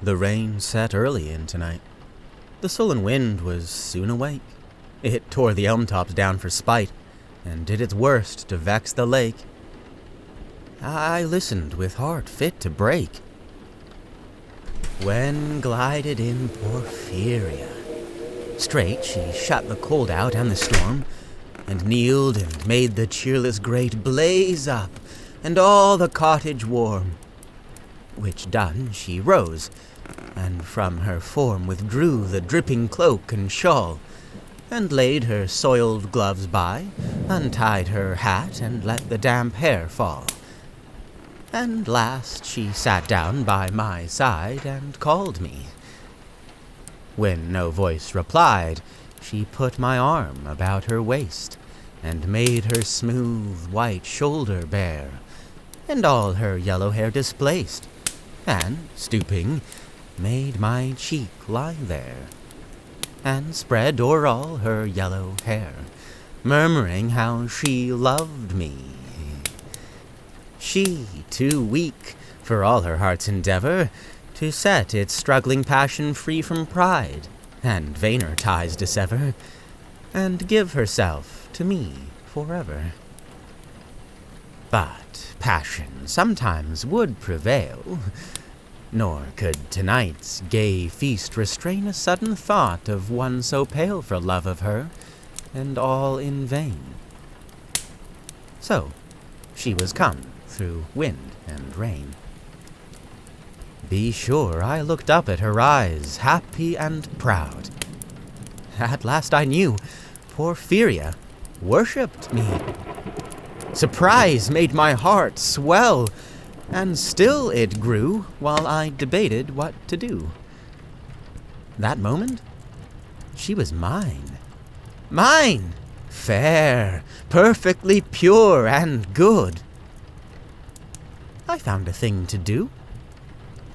The rain set early in tonight. The sullen wind was soon awake. It tore the elm tops down for spite, and did its worst to vex the lake. I listened with heart fit to break, when glided in Porphyria. Straight she shut the cold out and the storm, and kneeled and made the cheerless grate blaze up, and all the cottage warm. Which done, she rose, and from her form withdrew the dripping cloak and shawl, and laid her soiled gloves by, untied her hat, and let the damp hair fall. And last she sat down by my side and called me. When no voice replied, she put my arm about her waist, and made her smooth white shoulder bare, and all her yellow hair displaced, and, stooping, made my cheek lie there, and spread o'er all her yellow hair, murmuring how she loved me. She, too weak, for all her heart's endeavor, to set its struggling passion free from pride, and vainer ties dissever, and give herself to me forever. But passion sometimes would prevail, nor could tonight's gay feast restrain a sudden thought of one so pale for love of her, and all in vain. So she was come through wind and rain. Be sure I looked up at her eyes, happy and proud. At last I knew Porphyria worshipped me. Surprise made my heart swell, and still it grew while I debated what to do. That moment, she was mine. Mine! Fair, perfectly pure and good. I found a thing to do,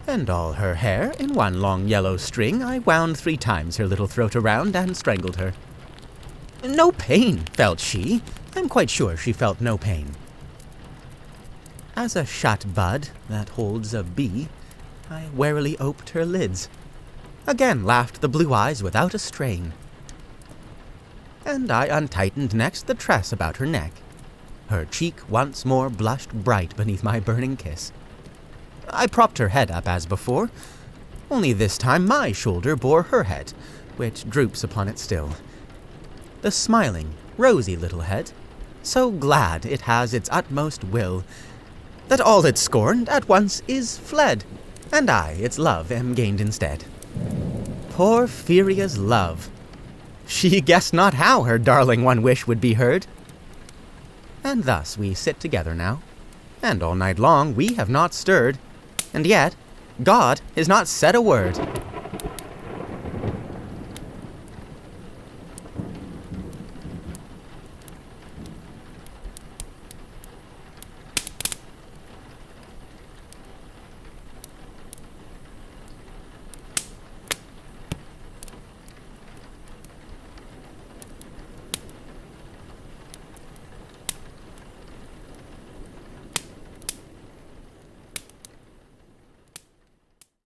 and all her hair in one long yellow string I wound 3 times her little throat around and strangled her. No pain felt she. I'm quite sure she felt no pain. As a shut bud that holds a bee, I warily oped her lids. Again laughed the blue eyes without a strain. And I untightened next the tress about her neck. Her cheek once more blushed bright beneath my burning kiss. I propped her head up as before, only this time my shoulder bore her head, which droops upon it still. The smiling, rosy little head, so glad it has its utmost will, that all it scorned at once is fled, and I its love am gained instead. Porphyria's love! She guessed not how her darling one wish would be heard. And thus we sit together now, and all night long we have not stirred, and yet God has not said a word.